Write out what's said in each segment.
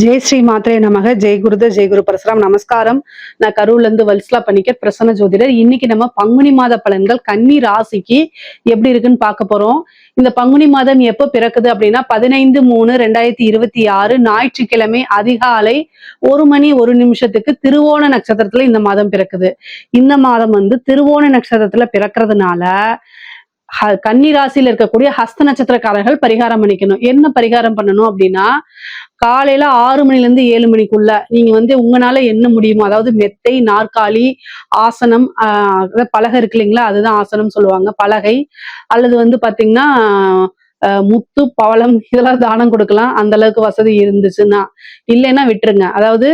ஜெய் ஸ்ரீ மாத்ரே நமக. ஜெய் குருத ஜெய் குரு பரசுராம். நமஸ்காரம். நான் கரூர்ல இருந்து வல்சலா பணிக்கர், பிரசன்ன ஜோதிடர். இன்னைக்கு நம்ம பங்குனி மாத பலன்கள் கன்னி ராசிக்கு எப்படி இருக்குன்னு பார்க்க போறோம். இந்த பங்குனி மாதம் எப்ப பிறக்குது அப்படின்னா 15/3/2026 ஞாயிற்றுக்கிழமை அதிகாலை 1 மணி 1 நிமிஷத்துக்கு திருவோண நட்சத்திரத்துல இந்த மாதம் பிறக்குது. இந்த மாதம் திருவோண நட்சத்திரத்துல பிறக்கிறதுனால கன்னி ராசியில இருக்கக்கூடிய ஹஸ்த நட்சத்திரக்காரர்கள் பரிகாரம் பண்ணிக்கணும். என்ன பரிகாரம் பண்ணணும் அப்படின்னா, காலையில 6 மணில இருந்து 7 மணிக்குள்ள நீங்க உங்களால என்ன முடியுமோ, அதாவது மெத்தை, நாற்காலி, ஆசனம், பலகை இருக்கு இல்லைங்களா, அதுதான் ஆசனம் சொல்லுவாங்க, பலகை. அல்லது பாத்தீங்கன்னா முத்து, பவளம் இதெல்லாம் தானம் கொடுக்கலாம், அந்த அளவுக்கு வசதி இருந்துச்சுன்னா. இல்லைன்னா விட்டுருங்க. அதாவது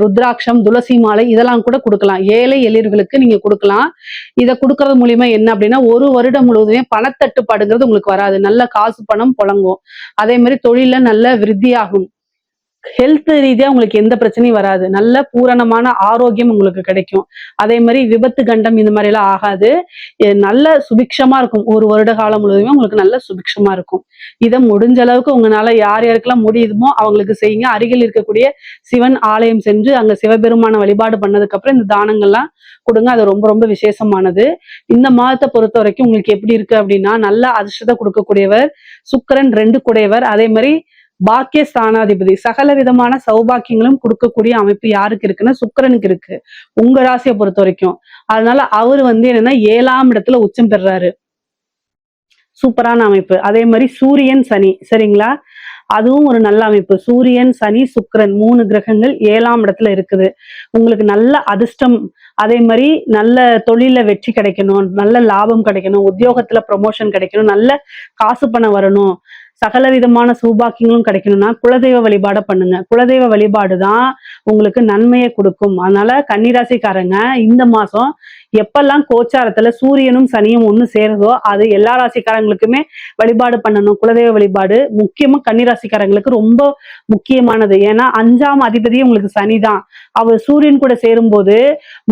ருத்ராட்சம், துளசி மாலை இதெல்லாம் கூட கொடுக்கலாம். ஏழை எளியர்களுக்கு நீங்க கொடுக்கலாம். இதை கொடுக்கறது மூலியமா என்ன அப்படின்னா, ஒரு வருடம் முழுவதுமே பணத்தட்டுப்பாடுங்கிறது உங்களுக்கு வராது. நல்ல காசு பணம் புழங்கும். அதே மாதிரி தொழில நல்ல விருத்தியாகும். ஹெல்த் ரீதியா உங்களுக்கு எந்த பிரச்சனையும் வராது. நல்ல பூரணமான ஆரோக்கியம் உங்களுக்கு கிடைக்கும். அதே மாதிரி விபத்து கண்டம் இந்த மாதிரி எல்லாம் ஆகாது. நல்ல சுபிக்ஷமா இருக்கும். ஒரு வருட காலம் முழுவதுமே உங்களுக்கு நல்ல சுபிக்ஷமா இருக்கும். இதை முடிஞ்ச அளவுக்கு உங்களால யார் யாருக்கெல்லாம் முடியுமோ அவங்களுக்கு செய்யுங்க. அருகில் இருக்கக்கூடிய சிவன் ஆலயம் சென்று அங்க சிவபெருமான வழிபாடு பண்ணதுக்கு அப்புறம் இந்த தானங்கள்லாம் கொடுங்க. அது ரொம்ப ரொம்ப விசேஷமானது. இந்த மாதத்தை பொறுத்த வரைக்கும் உங்களுக்கு எப்படி இருக்கு அப்படின்னா, நல்ல அதிர்ஷ்டத்தை கொடுக்கக்கூடியவர் சுக்கிரன் 2 குடையவர். அதே மாதிரி பாக்கிய ஸ்தானாதிபதி, சகல விதமான சௌபாக்கியங்களும் கொடுக்கக்கூடிய அமைப்பு யாருக்கு இருக்குன்னா சுக்கிரனுக்கு இருக்கு, உங்க ராசியை பொறுத்த வரைக்கும். அதனால அவரு என்னன்னா 7ஆம் இடத்துல உச்சம் பெறாரு. சூப்பரான அமைப்பு. அதே மாதிரி சூரியன் சனி, சரிங்களா, அதுவும் ஒரு நல்ல அமைப்பு. சூரியன் சனி சுக்கிரன் 3 கிரகங்கள் 7ஆம் இடத்துல இருக்குது. உங்களுக்கு நல்ல அதிர்ஷ்டம், அதே மாதிரி நல்ல தொழில வெற்றி கிடைக்கணும், நல்ல லாபம் கிடைக்கணும், உத்தியோகத்துல ப்ரமோஷன் கிடைக்கணும், நல்ல காசு பணம் வரணும், சகல விதமான சௌபாக்கியங்களும் கிடைக்கணும்னா குலதெய்வ வழிபாட பண்ணுங்க. குலதெய்வ வழிபாடு தான் உங்களுக்கு நன்மையை கொடுக்கும். அதனால கன்னிராசிக்காரங்க இந்த மாசம் எப்பெல்லாம் கோச்சாரத்துல சூரியனும் சனியும் ஒண்ணு சேருதோ அது எல்லா ராசிக்காரங்களுக்குமே வழிபாடு பண்ணணும். குலதெய்வ வழிபாடு முக்கியமா கன்னிராசிக்காரங்களுக்கு ரொம்ப முக்கியமானது. ஏன்னா 5ஆம் அதிபதியே உங்களுக்கு சனிதான். அவர் சூரியன் கூட சேரும்போது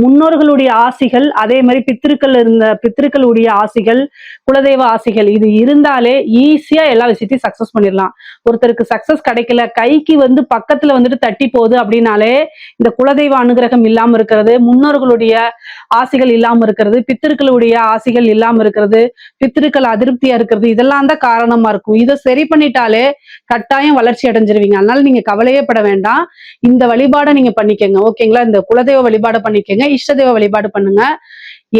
முன்னோர்களுடைய ஆசிகள், அதே மாதிரி பித்திருக்களுடைய ஆசிகள், குலதெய்வ ஆசிகள் இது இருந்தாலே ஈஸியா எல்லா விஷயத்தையும் சக்சஸ் பண்ணிடலாம். ஒருத்தருக்கு சக்சஸ் கிடைக்கல, கைக்கு பக்கத்துல தட்டி போகுது அப்படின்னாலே இந்த குலதெய்வ அனுகிரகம் இல்லாம இருக்கிறது, முன்னோர்களுடைய ஆசிகள் இல்லாம இருக்கிறது, பித்திருக்களுடைய ஆசிகள் இல்லாம இருக்கிறது, பித்திருக்கள் அதிருப்தியா இருக்கிறது, இதெல்லாம் தான் காரணமா இருக்கும். இதை சரி பண்ணிட்டாலே கட்டாயம் வளர்ச்சி அடைஞ்சிருவீங்க. அதனால நீங்க கவலையே பட வேண்டாம். இந்த வழிபாடை நீங்க பண்ணிக்கங்க, ஓகேங்களா. இந்த குலதெய்வ வழிபாடு பண்ணிக்கங்க, இஷ்ட தெய்வ வழிபாடு பண்ணுங்க.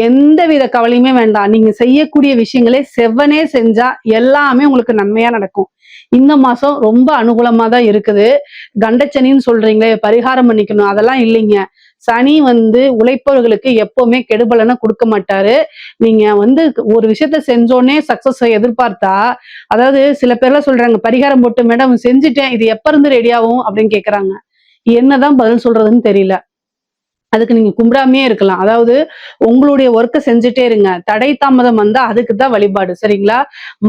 எந்த வித கவலையுமே வேண்டாம். நீங்க செய்யக்கூடிய விஷயங்களே செவ்வனே செஞ்சா எல்லாமே உங்களுக்கு நன்மையா நடக்கும். இந்த மாசம் ரொம்ப அனுகூலமா தான் இருக்குது. கண்டச்சனின்னு சொல்றீங்களே, பரிகாரம் பண்ணிக்கணும், அதெல்லாம் இல்லைங்க. சனி உழைப்பவர்களுக்கு எப்பவுமே கெடுபலனை கொடுக்க மாட்டாரு. நீங்க ஒரு விஷயத்த செஞ்சோடனே சக்சஸ் எதிர்பார்த்தா, அதாவது சில பேர்லாம் சொல்றாங்க பரிகாரம் போட்டு மேடம் செஞ்சுட்டேன், இது எப்ப இருந்து ரெடி ஆகும் அப்படின்னு கேக்குறாங்க. என்னதான் பதில் சொல்றதுன்னு தெரியல. அதுக்கு நீங்க கும்பிடாமே இருக்கலாம். அதாவது உங்களுடைய ஒர்க்கை செஞ்சுட்டே இருங்க. தடை தாமதம் வந்தா அதுக்குதான் வழிபாடு, சரிங்களா.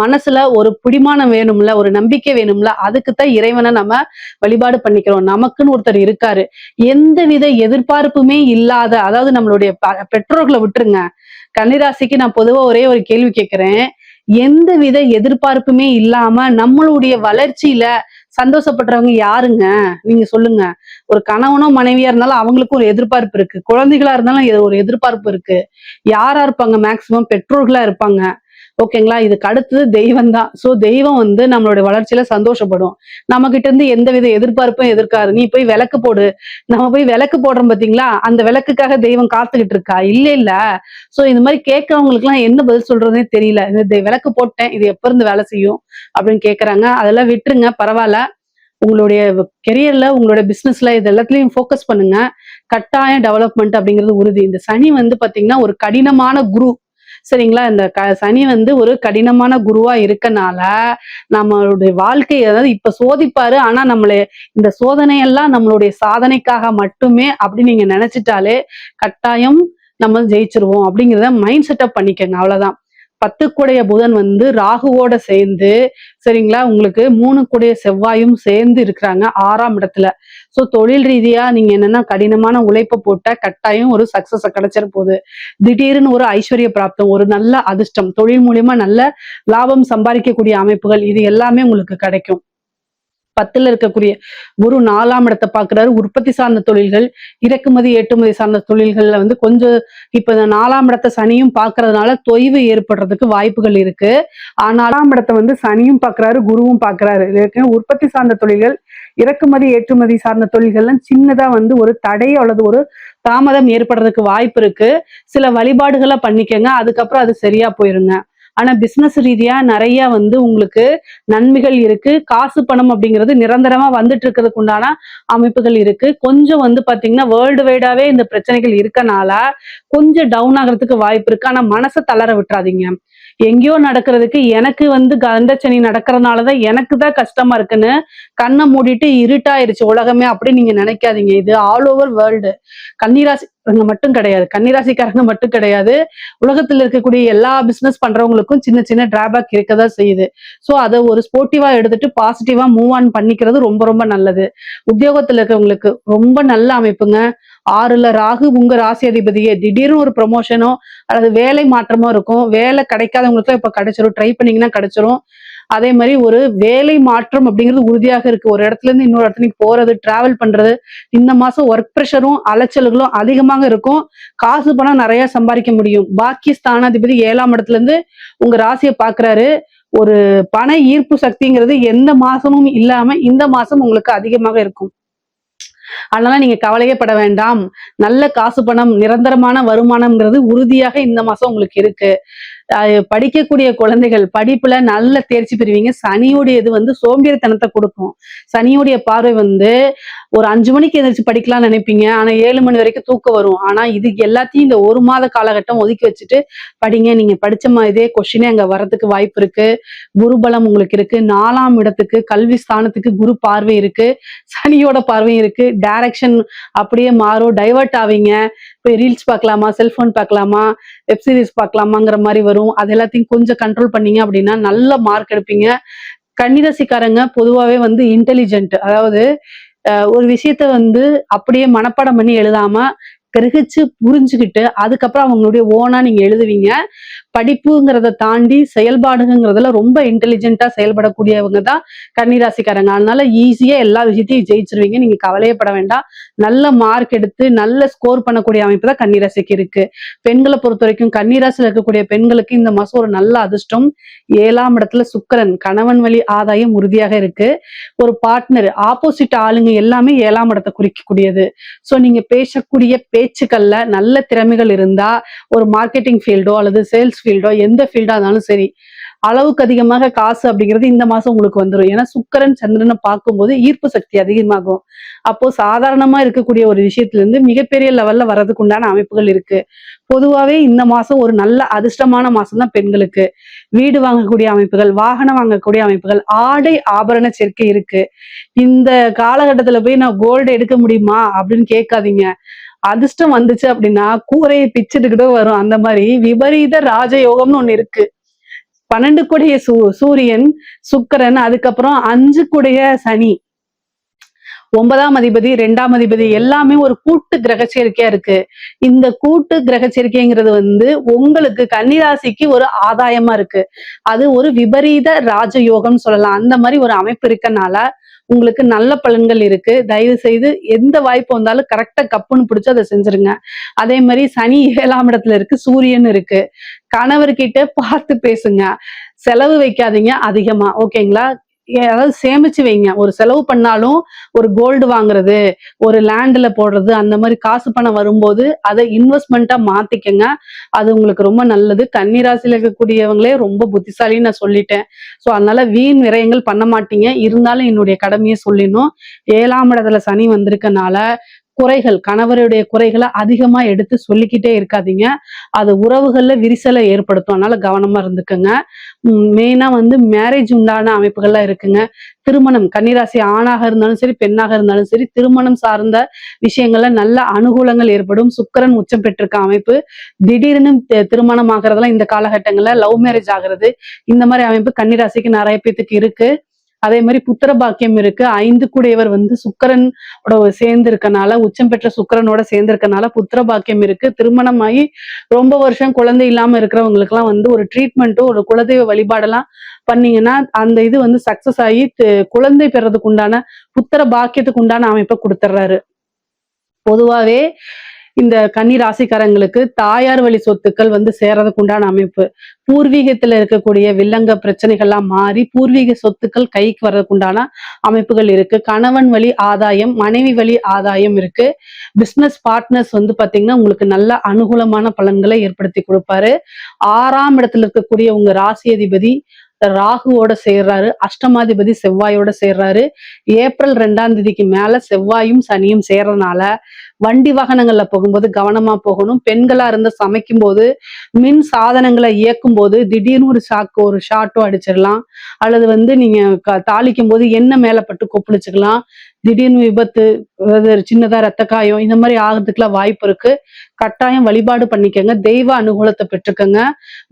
மனசுல ஒரு பிடிமானம் வேணும்ல, ஒரு நம்பிக்கை வேணும்ல, அதுக்குத்தான் இறைவனை நம்ம வழிபாடு பண்ணிக்கிறோம். நமக்குன்னு ஒருத்தர் இருக்காரு. எந்தவித எதிர்பார்ப்புமே இல்லாத, அதாவது நம்மளுடைய பெற்றோர்களை விட்டுருங்க. கன்னிராசிக்கு நான் பொதுவா ஒரே ஒரு கேள்வி கேட்கிறேன். எந்தவித எதிர்பார்ப்புமே இல்லாம நம்மளுடைய வளர்ச்சியில சந்தோஷப்படுறவங்க யாருங்க? நீங்க சொல்லுங்க. ஒரு கணவனோ மனைவியா இருந்தாலும் அவங்களுக்கும் ஒரு எதிர்பார்ப்பு இருக்கு. குழந்தைகளா இருந்தாலும் ஒரு எதிர்பார்ப்பு இருக்கு. யாரா இருப்பாங்க? மேக்சிமம் பெற்றோர்களா இருப்பாங்க, ஓகேங்களா. இதுக்கு அடுத்தது தெய்வம் தான். சோ தெய்வம் நம்மளுடைய வளர்ச்சியில சந்தோஷப்படும். நம்ம கிட்ட இருந்து எந்தவித எதிர்பார்ப்பும் எதிர்க்காது. நீ போய் விளக்கு போடு, நம்ம போய் விளக்கு போடுறோம் பாத்தீங்களா, அந்த விளக்குக்காக தெய்வம் காத்துக்கிட்டு இருக்கா? இல்ல இல்ல. சோ இந்த மாதிரி கேட்கறவங்களுக்கு எல்லாம் என்ன பதில் சொல்றதுனே தெரியல. இந்த விளக்கு போட்டேன், இது எப்ப இருந்து வேலை செய்யும் அப்படின்னு கேக்குறாங்க. அதெல்லாம் விட்டுருங்க, பரவாயில்ல. உங்களுடைய கெரியர்ல, உங்களுடைய பிசினஸ்ல இது எல்லாத்துலயும் போக்கஸ் பண்ணுங்க. கட்டாயம் டெவலப்மெண்ட் அப்படிங்கிறது உறுதி. இந்த சனி பாத்தீங்கன்னா ஒரு கடினமான குரு, சரிங்களா. இந்த சனி ஒரு கடினமான குருவா இருக்கனால நம்மளுடைய வாழ்க்கை, அதாவது இப்ப சோதிப்பாரு, ஆனா நம்மள இந்த சோதனையெல்லாம் நம்மளுடைய சாதனைக்காக மட்டுமே அப்படி நீங்க நினைச்சிட்டாலே கட்டாயம் நம்ம ஜெயிச்சிருவோம் அப்படிங்கிறத மைண்ட் செட்டப் பண்ணிக்கங்க, அவ்வளவுதான். 10 கூடைய புதன் ராகுவோட சேர்ந்து, சரிங்களா, உங்களுக்கு 3 கூடைய செவ்வாயும் சேர்ந்து இருக்கிறாங்க 6ஆம் இடத்துல. சோ தொழில் ரீதியா நீங்க என்னன்னா கடினமான உழைப்பை போட்ட கட்டாயம் ஒரு சக்சஸ் கிடைச்சிட போகுது. திடீர்னு ஒரு ஐஸ்வர்ய பிராப்தம், ஒரு நல்ல அதிர்ஷ்டம், தொழில் மூலியமா நல்ல லாபம் சம்பாதிக்கக்கூடிய அமைப்புகள், இது எல்லாமே உங்களுக்கு கிடைக்கும். 10ல இருக்கக்கூடிய குரு 4ஆம் இடத்தை பார்க்கிறாரு. உற்பத்தி சார்ந்த தொழில்கள், இறக்குமதி ஏற்றுமதி சார்ந்த தொழில்கள்ல வந்து கொஞ்சம் இப்ப இந்த 4ஆம் இடத்தை சனியும் பார்க்கறதுனால தொய்வு ஏற்படுறதுக்கு வாய்ப்புகள் இருக்கு. ஆனால் 4ஆம் இடத்தை வந்து சனியும் பார்க்கிறாரு, குருவும் பார்க்கிறாரு. உற்பத்தி சார்ந்த தொழில்கள், இறக்குமதி ஏற்றுமதி சார்ந்த தொழில்கள்லாம் சின்னதா வந்து ஒரு தடை அல்லது ஒரு தாமதம் ஏற்படுறதுக்கு வாய்ப்பு இருக்கு. சில வழிபாடுகளை பண்ணிக்கங்க, அதுக்கப்புறம் அது சரியா போயிருங்க. ஆனா பிசினஸ் ரீதியா நிறைய வந்து உங்களுக்கு நன்மைகள் இருக்கு. காசு பணம் அப்படிங்கிறது நிரந்தரமா வந்துட்டு இருக்கிறதுக்கு உண்டான அமைப்புகள் இருக்கு. கொஞ்சம் வந்து பாத்தீங்கன்னா வேர்ல்டு வைடாவே இந்த பிரச்சனைகள் இருக்கனால கொஞ்சம் டவுன் ஆகிறதுக்கு வாய்ப்பு இருக்கு. ஆனா மனசை தளர விட்டுறாதீங்க. எங்கேயோ நடக்கிறதுக்கு எனக்கு வந்து கண்டச்சனி நடக்கிறதுனாலதான் எனக்கு தான் கஷ்டமா இருக்குன்னு கண்ணை மூடிட்டு இருட்டாயிருச்சு உலகமே அப்படி நீங்க நினைக்காதீங்க. இது ஆல் ஓவர் வேர்ல்டு. கன்னிராசி மட்டும் கிடையாது, கன்னிராசிக்காரங்க மட்டும் கிடையாது, உலகத்துல இருக்கக்கூடிய எல்லா பிசினஸ் பண்றவங்களுக்கும் சின்ன சின்ன டிராபேக் இருக்கதான் செய்யுது. சோ அதை ஒரு ஸ்போர்ட்டிவா எடுத்துட்டு பாசிட்டிவா மூவ் ஆன் பண்ணிக்கிறது ரொம்ப ரொம்ப நல்லது. உத்தியோகத்துல இருக்கவங்களுக்கு ரொம்ப நல்ல அமைப்புங்க. 6ல ராகு உங்க ராசி அதிபதியே, திடீர்னு ஒரு ப்ரொமோஷனோ அல்லது வேலை மாற்றமோ இருக்கும். வேலை கிடைக்காதவங்களுக்கு இப்ப கிடைச்சிரும், ட்ரை பண்ணீங்கன்னா கிடைச்சிரும். அதே மாதிரி ஒரு வேலை மாற்றம் அப்படிங்கிறது உறுதியாக இருக்கு. ஒரு இடத்துல இருந்து இன்னொரு இடத்துக்கு போறது, டிராவல் பண்றது, இந்த மாசம் ஒர்க் ப்ரெஷரும் அலைச்சல்களும் அதிகமாக இருக்கும். காசு பணம் நிறைய சம்பாதிக்க முடியும். பாக்கிய ஸ்தானாதிபதி 7ஆம் இடத்துல இருந்து உங்க ராசியை பாக்குறாரு. ஒரு பண ஈர்ப்பு சக்திங்கிறது எந்த மாசமும் இல்லாம இந்த மாசம் உங்களுக்கு அதிகமாக இருக்கும். அதனால நீங்க கவலையே பட வேண்டாம். நல்ல காசு பணம், நிரந்தரமான வருமானம்ங்கிறது உறுதியாக இந்த மாசம் உங்களுக்கு இருக்கு. படிக்கக்கூடிய குழந்தைகள் படிப்புல நல்ல தேர்ச்சி பெறுவீங்க. சனியுடைய இது வந்து சோம்பேறித்தனத்தை கொடுக்கும். சனியுடைய பார்வை வந்து ஒரு 5 மணிக்கு எந்திரிச்சு படிக்கலாம்னு நினைப்பீங்க. ஆனா 7 மணி வரைக்கும் தூக்கம் வரும். ஆனா இது எல்லாத்தையும் இந்த 1 மாத காலகட்டம் ஒதுக்கி வச்சுட்டு படிங்க. நீங்க படிச்ச மாதிரியே கொஸ்டினே அங்க வர்றதுக்கு வாய்ப்பு இருக்கு. குரு பலம் உங்களுக்கு இருக்கு. 4ஆம் இடத்துக்கு கல்வி ஸ்தானத்துக்கு குரு பார்வை இருக்கு. சனியோட பார்வையும் இருக்கு. டைரக்ஷன் அப்படியே மாறும், டைவர்ட் ஆவீங்க. போய் ரீல்ஸ் பார்க்கலாமா, செல்போன் பார்க்கலாமா, வெப் சீரிஸ் பார்க்கலாமாங்கிற மாதிரி வரும். அது எல்லாத்தையும் கொஞ்சம் கண்ட்ரோல் பண்ணீங்க அப்படின்னா நல்ல மார்க் எடுப்பீங்க. கன்னிராசிக்காரங்க பொதுவாவே வந்து இன்டெலிஜென்ட். அதாவது ஒரு விஷயத்த வந்து அப்படியே மனப்பாடம் பண்ணி எழுதாம கிரகிச்சு புரிஞ்சுக்கிட்டு அதுக்கப்புறம் அவங்களுடைய ஓனா நீங்க எழுதுவீங்க. படிப்புங்கிறத தாண்டி செயல்பாடுங்கிறதுல ரொம்ப இன்டெலிஜென்ட்டா செயல்படக்கூடியவங்க தான் கன்னிராசிக்காரங்க. அதனால ஈஸியா எல்லா விஷயத்தையும் ஜெயிச்சிருவீங்க. நீங்க கவலையப்பட வேண்டாம். நல்ல மார்க் எடுத்து நல்ல ஸ்கோர் பண்ணக்கூடிய அமைப்பு தான் கன்னிராசிக்கு இருக்கு. பெண்களை பொறுத்த வரைக்கும் கன்னிராசியில் இருக்கக்கூடிய பெண்களுக்கு இந்த மாசம் ஒரு நல்ல அதிர்ஷ்டம். 7ஆம் இடத்துல சுக்கிரன், கணவன் வழி ஆதாயம் உறுதியாக இருக்கு. ஒரு பார்ட்னர், ஆப்போசிட் ஆளுங்க எல்லாமே 7ஆம் இடத்தை குறிக்கக்கூடியது. சோ நீங்க பேசக்கூடிய பேச்சுக்கள்ல நல்ல திறமைகள் இருந்தா ஒரு மார்க்கெட்டிங் ஃபீல்டோ அல்லது சேல்ஸ் ஃபீல்டோ எந்த ஃபீல்டா இருந்தாலும் சரி, அளவுக்கு அதிகமாக காசு அப்படிங்கிறது இந்த மாசம் உங்களுக்கு வந்துடும். ஏன்னா சுக்கிரன் சந்திரனை பார்க்கும்போது ஈர்ப்பு சக்தி அதிகமாகும். அப்போ சாதாரணமா இருக்கக்கூடிய ஒரு விஷயத்துல இருந்து மிகப்பெரிய லெவல்ல வர்றதுக்கு உண்டான அமைப்புகள் இருக்கு. பொதுவாவே இந்த மாசம் ஒரு நல்ல அதிர்ஷ்டமான மாசம் தான் பெண்களுக்கு. வீடு வாங்கக்கூடிய அமைப்புகள், வாகனம் வாங்கக்கூடிய அமைப்புகள், ஆடை ஆபரண சேர்க்கை இருக்கு. இந்த காலகட்டத்துல போய் நான் கோல்டு எடுக்க முடியுமா அப்படின்னு கேட்காதீங்க. அதிர்ஷ்டம் வந்துச்சு அப்படின்னா கூரையை பிச்சுட்டுக்கிட்டு வரும். அந்த மாதிரி விபரீத ராஜயோகம்னு ஒண்ணு இருக்கு. 12 கூடைய சூரியன், சுக்கிரன், அதுக்கப்புறம் 5 கூடைய சனி, 9ஆம் அதிபதி, 2ஆம் அதிபதி எல்லாமே ஒரு கூட்டு கிரக சேர்க்கையா இருக்கு. இந்த கூட்டு கிரக சேர்க்கைங்கிறது வந்து உங்களுக்கு கன்னிராசிக்கு ஒரு ஆதாயமா இருக்கு. அது ஒரு விபரீத ராஜயோகம் சொல்லலாம். அந்த மாதிரி ஒரு அமைப்பு இருக்கனால உங்களுக்கு நல்ல பலன்கள் இருக்கு. தயவு செய்து எந்த வாய்ப்பு வந்தாலும் கரெக்டா கப்புன்னு பிடிச்சு அதை செஞ்சிருங்க. அதே மாதிரி சனி 7ஆம் இடத்துல இருக்கு, சூரியன் இருக்கு. கணவர்கிட்ட பார்த்து பேசுங்க. செலவு வைக்காதீங்க அதிகமா, ஓகேங்களா? அதாவது சேமிச்சு வைங்க. ஒரு செலவு பண்ணாலும் ஒரு கோல்டு வாங்குறது, ஒரு லேண்ட்ல போடுறது, அந்த மாதிரி காசு பணம் வரும்போது அதை இன்வெஸ்ட்மெண்ட்டா மாத்திக்கங்க. அது உங்களுக்கு ரொம்ப நல்லது. கன்னிராசியில இருக்கக்கூடியவங்களே ரொம்ப புத்திசாலின்னு நான் சொல்லிட்டேன். சோ அதனால வீண் விரயங்கள் பண்ண மாட்டீங்க. இருந்தாலும் என்னுடைய கடமையை சொல்லிடணும். 7ஆம் இடத்துல சனி வந்திருக்கனால குறைகள், கணவருடைய குறைகளை அதிகமா எடுத்து சொல்லிக்கிட்டே இருக்காதீங்க. அது உறவுகள்ல விரிசலை ஏற்படுத்தும். அதனால கவனமா இருந்துக்கங்க. மெயினா வந்து மேரேஜ் உண்டான அமைப்புகள்லாம் இருக்குங்க. திருமணம், கன்னிராசி ஆணாக இருந்தாலும் சரி, பெண்ணாக இருந்தாலும் சரி, திருமணம் சார்ந்த விஷயங்கள்ல நல்ல அனுகூலங்கள் ஏற்படும். சுக்கிரன் உச்சம் பெற்றிருக்க அமைப்பு. திடீர்னு திருமணம் ஆகிறதுலாம் இந்த காலகட்டங்கள்ல லவ் மேரேஜ் ஆகிறது, இந்த மாதிரி அமைப்பு கன்னிராசிக்கு நிறைய பேத்துக்கு இருக்கு. அதே மாதிரி புத்திர பாக்கியம் இருக்கு. 5 கூடையவர் வந்து சுக்கிரன் சேர்ந்து இருக்கனால, உச்சம் பெற்ற சுக்கிரனோட சேர்ந்து இருக்கனால புத்திர பாக்கியம் இருக்கு. திருமணமாகி ரொம்ப வருஷம் குழந்தை இல்லாம இருக்கிறவங்களுக்கு எல்லாம் வந்து ஒரு ட்ரீட்மெண்ட்டும் ஒரு குலதெய்வ வழிபாடெல்லாம் பண்ணீங்கன்னா அந்த இது வந்து சக்சஸ் ஆகி குழந்தை பெறதுக்கு உண்டான புத்திர பாக்கியத்துக்கு உண்டான அமைப்பை கொடுத்துட்றாரு. பொதுவாவே இந்த கன்னி ராசிக்காரங்களுக்கு தாயார் வழி சொத்துக்கள் வந்து சேர்றதுக்கு உண்டான அமைப்பு. பூர்வீகத்துல இருக்கக்கூடிய வில்லங்க பிரச்சனைகள்லாம் மாறி பூர்வீக சொத்துக்கள் கைக்கு வர்றதுக்கு உண்டான அமைப்புகள் இருக்கு. கணவன் வழி ஆதாயம், மனைவி வழி ஆதாயம் இருக்கு. பிசினஸ் பார்ட்னர்ஸ் வந்து பாத்தீங்கன்னா உங்களுக்கு நல்ல அனுகூலமான பலன்களை ஏற்படுத்தி கொடுப்பாரு. 6ஆம் இடத்துல இருக்கக்கூடிய உங்க ராசி அதிபதி ராகுவோட சேர்றாரு. அஷ்டமாதிபதி செவ்வாயோட சேர்றாரு. ஏப்ரல் 2ஆம் தேதிக்கு மேல செவ்வாயும் சனியும் சேர்றதுனால வண்டி வாகனங்கள்ல போகும்போது கவனமா போகணும். பெண்களா இருந்து சமைக்கும் போது மின் சாதனங்களை இயக்கும் போது திடீர்னு ஒரு ஷாட்டோ அடிச்சிடலாம். அல்லது வந்து நீங்க தாளிக்கும் போது எண்ணெய் மேல பட்டு கொப்பளிச்சுக்கலாம். திடீர்னு விபத்து, சின்னதா ரத்த காயம் இந்த மாதிரி ஆகிறதுக்குலாம் வாய்ப்பு இருக்கு. கட்டாயம் வழிபாடு பண்ணிக்கங்க. தெய்வ அனுகூலத்தை பெற்றுக்கங்க.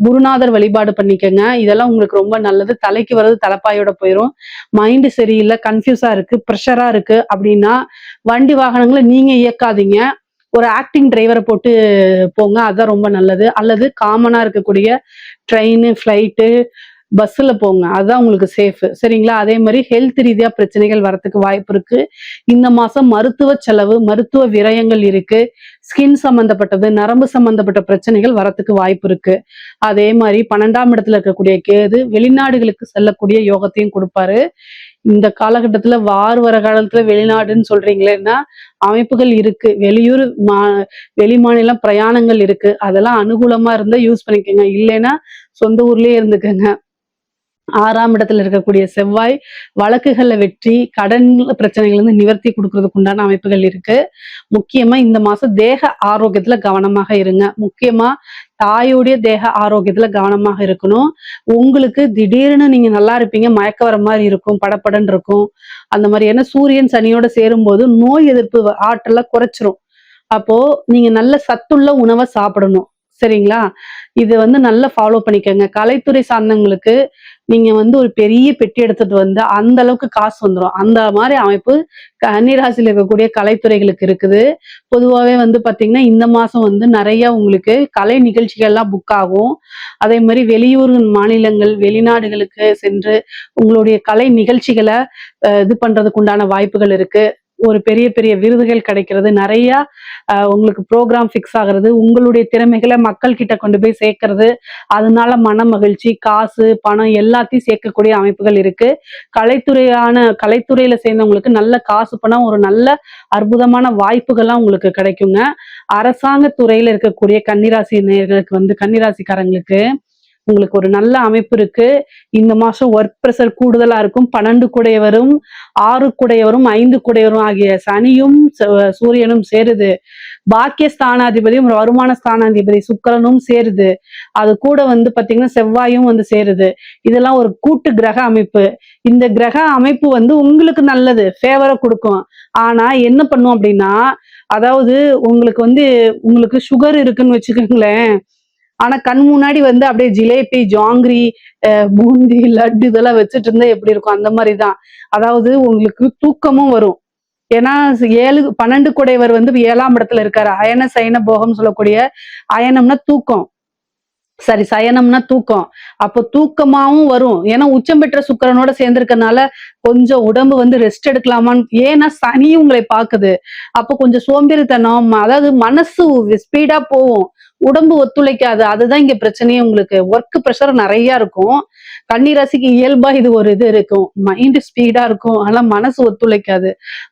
குருநாதர் வழிபாடு பண்ணிக்கங்க. இதெல்லாம் உங்களுக்கு ரொம்ப நல்லது. தலைக்கு வர்றது தலைப்பாயோட போயிடும். மைண்டு சரியில்லை, கன்ஃபியூஸா இருக்கு, ப்ரெஷரா இருக்கு அப்படின்னா வண்டி வாகனங்களை நீங்க இயக்காதீங்க. ஒரு ஆக்டிங் டிரைவரை போட்டு போங்க. அதுதான் ரொம்ப நல்லது. அல்லது காமனா இருக்கக்கூடிய ட்ரெயின், ஃபிளைட்டு, பஸ்ல போங்க. அதுதான் உங்களுக்கு சேஃப். சரிங்களா? அதே மாதிரி ஹெல்த் ரீதியா பிரச்சனைகள் வரத்துக்கு வாய்ப்பு இருக்கு. இந்த மாசம் மருத்துவ செலவு, மருத்துவ விரயங்கள் இருக்கு. ஸ்கின் சம்பந்தப்பட்டது, நரம்பு சம்பந்தப்பட்ட பிரச்சனைகள் வரத்துக்கு வாய்ப்பு இருக்கு. அதே மாதிரி 12ஆம் இடத்துல இருக்கக்கூடிய கேது வெளிநாடுகளுக்கு செல்லக்கூடிய யோகத்தையும் கொடுப்பாரு. இந்த காலகட்டத்துல வர காலத்துல வெளிநாடுன்னு சொல்றீங்களேன்னா அமைப்புகள் இருக்கு. வெளி மாநிலம் பிரயாணங்கள் இருக்கு. அதெல்லாம் அனுகூலமா இருந்தா யூஸ் பண்ணிக்கோங்க. இல்லைன்னா சொந்த ஊர்லயே இருந்துக்கங்க. 6ஆம் இடத்துல இருக்கக்கூடிய செவ்வாய் வழக்குகள்ல வெற்றி, கடன் பிரச்சனைகள் வந்து நிவர்த்தி கொடுக்கறதுக்கு உண்டான அமைப்புகள் இருக்கு. முக்கியமா இந்த மாசம் தேக ஆரோக்கியத்துல கவனமாக இருங்க. முக்கியமா தாயோடைய தேக ஆரோக்கியத்துல கவனமாக இருக்கணும். உங்களுக்கு திடீர்னு நீங்க நல்லா இருப்பீங்க, மயக்க வர மாதிரி இருக்கும், படப்படன்னு இருக்கும். அந்த மாதிரி ஏன்னா சூரியன் சனியோட சேரும்போது நோய் எதிர்ப்பு ஆற்றலை குறைச்சிரும். அப்போ நீங்க நல்ல சத்துள்ள உணவை சாப்பிடணும். சரிங்களா? இது வந்து நல்லா ஃபாலோ பண்ணிக்கோங்க. கலைத்துறை சார்ந்தவங்களுக்கு நீங்க வந்து ஒரு பெரிய பெட்டி எடுத்துட்டு வந்து அந்த அளவுக்கு காசு வந்துடும். அந்த மாதிரி அமைப்பு கன்னிராசியில் இருக்கக்கூடிய கலைத்துறைகளுக்கு இருக்குது. பொதுவாகவே வந்து பாத்தீங்கன்னா இந்த மாசம் வந்து நிறைய உங்களுக்கு கலை நிகழ்ச்சிகள்லாம் புக் ஆகும். அதே மாதிரி வெளியூர் மாநிலங்கள், வெளிநாடுகளுக்கு சென்று உங்களுடைய கலை நிகழ்ச்சிகளை இது பண்றதுக்கு உண்டான வாய்ப்புகள் இருக்கு. ஒரு பெரிய பெரிய விருதுகள் கிடைக்கிறது, நிறைய உங்களுக்கு ப்ரோக்ராம் ஃபிக்ஸ் ஆகுறது, உங்களுடைய திறமைகளை மக்கள் கிட்ட கொண்டு போய் சேர்க்கறது, அதனால மன மகிழ்ச்சி, காசு, பணம் எல்லாத்தையும் சேர்க்கக்கூடிய அமைப்புகள் இருக்கு. கலைத்துறையில சேர்ந்தவங்களுக்கு நல்ல காசு, பணம், ஒரு நல்ல அற்புதமான வாய்ப்புகள்லாம் உங்களுக்கு கிடைக்குங்க. அரசாங்க துறையில இருக்கக்கூடிய கன்னிராசி நேயர்களுக்கு வந்து கன்னிராசிக்காரங்களுக்கு உங்களுக்கு ஒரு நல்ல அமைப்பு இருக்கு. இந்த மாசம் ஒர்க் ப்ரெஷர் கூடுதலா இருக்கும். 12 கூடையவரும் 6 கூடையவரும் 5 கூடையவரும் ஆகிய சனியும் சூரியனும் சேருது. பாக்கிய ஸ்தானாதிபதியும் வருமான ஸ்தானாதிபதி சுக்கிரனும் சேருது. அது கூட வந்து பாத்தீங்கன்னா செவ்வாயும் வந்து சேருது. இதெல்லாம் ஒரு கூட்டு கிரக அமைப்பு. இந்த கிரக அமைப்பு வந்து உங்களுக்கு நல்லது, ஃபேவரை கொடுக்கும். ஆனா என்ன பண்ணும் அப்படின்னா, அதாவது உங்களுக்கு சுகர் இருக்குன்னு வச்சுக்கோங்களேன். ஆனா கண் முன்னாடி வந்து அப்படியே ஜிலேபி, ஜாங்கிரி, பூந்தி, லட்டு இதெல்லாம் வச்சுட்டு இருந்தா எப்படி இருக்கும்? அந்த மாதிரிதான். அதாவது உங்களுக்கு தூக்கமும் வரும். ஏன்னா 12 குடையவர் வந்து 7ஆம் இடத்துல இருக்காரு. அயன சயன போகம் சொல்லக்கூடிய அயனம்னா தூக்கம். சரி, சயனம்னா தூக்கம். அப்போ தூக்கமாவும் வரும். ஏன்னா உச்சம் பெற்ற சுக்கிரனோட சேர்ந்திருக்கனால கொஞ்சம் உடம்பு வந்து ரெஸ்ட் எடுக்கலாமான்னு, ஏன்னா சனி உங்களை பாக்குது. அப்போ கொஞ்சம் சோம்பேறித்தனம், அதாவது மனசு ஸ்பீடா போகும், உடம்பு ஒத்துழைக்காது. அதுதான் இங்க பிரச்சனையே. உங்களுக்கு ஒர்க் ப்ரெஷர் நிறைய இருக்கும். கன்னிராசிக்கு இயல்பா இது ஒரு இது இருக்கும். மைண்ட் ஸ்பீடா இருக்கும், ஆனா மனசு ஒத்துழைக்காது.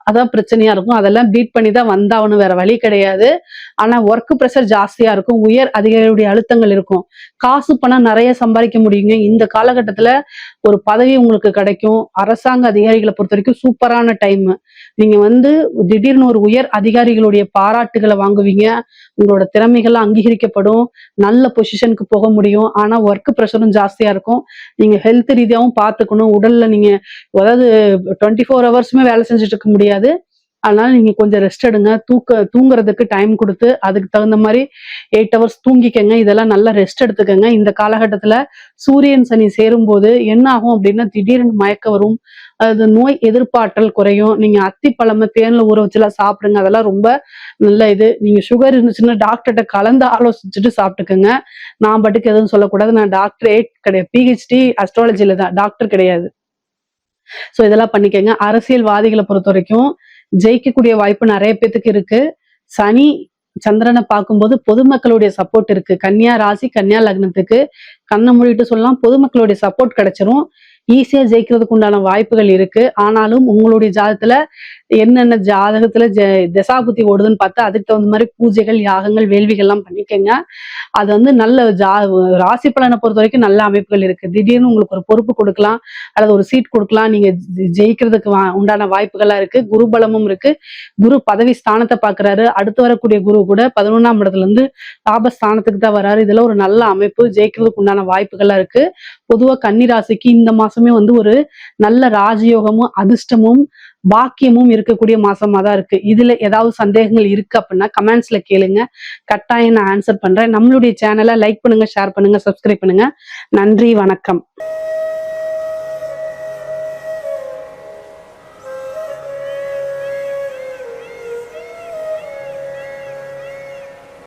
அதான் பிரச்சனையா இருக்கும். அதெல்லாம் பீட் பண்ணி தான் வந்தாகணும், வேற வழி கிடையாது. ஆனா ஒர்க் ப்ரெஷர் ஜாஸ்தியா இருக்கும். உயர் அதிகாரியுடைய அழுத்தங்கள் இருக்கும். காசு பணம் நிறைய சம்பாதிக்க முடியுங்க. இந்த காலகட்டத்துல ஒரு பதவி உங்களுக்கு கிடைக்கும். அரசாங்க அதிகாரிகளை பொறுத்த வரைக்கும் சூப்பரான டைம். நீங்க வந்து திடீர்னு ஒரு உயர் அதிகாரிகளுடைய பாராட்டுகளை வாங்குவீங்க. உங்களோட திறமைகள் அங்கீகரிக்கப்படும். நல்ல பொசிஷனுக்கு போக முடியும். ஆனா ஒர்க் ப்ரெஷரும் ஜாஸ்தியா இருக்கும். நீங்க ஹெல்த் ரீதியாவும் பார்த்துக்கணும். உடல்ல நீங்க அதாவது 24 ஹவர்ஸுமே வேலை செஞ்சுட்டு இருக்க முடியாது. அதனால நீங்க கொஞ்சம் ரெஸ்ட் எடுங்க. தூங்குறதுக்கு டைம் கொடுத்து அதுக்கு தகுந்த மாதிரி 8 ஹவர்ஸ் தூங்கிக்கங்க. இதெல்லாம் நல்லா ரெஸ்ட் எடுத்துக்கங்க. இந்த காலகட்டத்துல சூரியன் சனி சேரும் போது என்ன ஆகும் அப்படின்னா திடீர்னு மயக்கம் வரும், அது நோய் எதிர்ப்பாற்றல் குறையும். நீங்க அத்திப்பழம தேன்ல ஊற வச்சுலாம் சாப்பிடுங்க. அதெல்லாம் ரொம்ப நல்ல இது. நீங்க சுகர் இருந்துச்சுன்னா டாக்டர்ட்ட கலந்து ஆலோசிச்சுட்டு சாப்பிட்டுக்கங்க. நான் பாட்டுக்கு எதுவும் சொல்லக்கூடாது. நான் டாக்டரே கிடையாது. பிஹெச்டி அஸ்ட்ராலஜில தான். டாக்டர் கிடையாது. சோ இதெல்லாம் பண்ணிக்கங்க. அரசியல்வாதிகளை பொறுத்தவரைக்கும் ஜெயிக்கக்கூடிய வாய்ப்பு நிறைய பேத்துக்கு இருக்கு. சனி சந்திரனை பார்க்கும்போது பொதுமக்களுடைய சப்போர்ட் இருக்கு. கன்னியா ராசி, கன்னியா லக்னத்துக்கு கண்ணை மூடிட்டு சொல்லலாம் பொதுமக்களுடைய சப்போர்ட் கிடைச்சிரும். ஈஸியா ஜெயிக்கிறதுக்கு உண்டான வாய்ப்புகள் இருக்கு. ஆனாலும் உங்களுடைய ஜாதகத்துல என்னென்ன ஜாதகத்துல திசாபுத்தி ஓடுதுன்னு பார்த்தா அதுக்கு தகுந்த மாதிரி பூஜைகள், யாகங்கள், வேள்விகள்லாம் பண்ணிக்கங்க. அது வந்து நல்ல ராசி பலனை பொறுத்த வரைக்கும் நல்ல அமைப்புகள் இருக்கு. திடீர்னு உங்களுக்கு ஒரு பொறுப்பு கொடுக்கலாம், அல்லது ஒரு சீட் கொடுக்கலாம். நீங்க ஜெயிக்கிறதுக்கு உண்டான வாய்ப்புகள்லாம் இருக்கு. குரு பலமும் இருக்கு. குரு பதவி ஸ்தானத்தை பாக்குறாரு. அடுத்து வரக்கூடிய குரு கூட 11ஆம் இடத்துல இருந்து லாபஸ்தானத்துக்கு தான் வராரு. இதுல ஒரு நல்ல அமைப்பு, ஜெயிக்கிறதுக்கு உண்டான வாய்ப்புகள்லாம் இருக்கு. பொதுவா கன்னி ராசிக்கு இந்த மாசமே வந்து ஒரு நல்ல ராஜயோகமும், அதிர்ஷ்டமும், பாக்கியமும் இருக்கக்கூடிய மாசமா தான் இருக்கு. இதுல ஏதாவது சந்தேகங்கள் இருக்கு அப்படின்னா கமெண்ட்ஸ்ல கேளுங்க. கட்டாயம் நான் ஆன்சர் பண்றேன். நம்மளுடைய சேனலை லைக் பண்ணுங்க, ஷேர் பண்ணுங்க, சப்ஸ்கிரைப் பண்ணுங்க. நன்றி, வணக்கம்.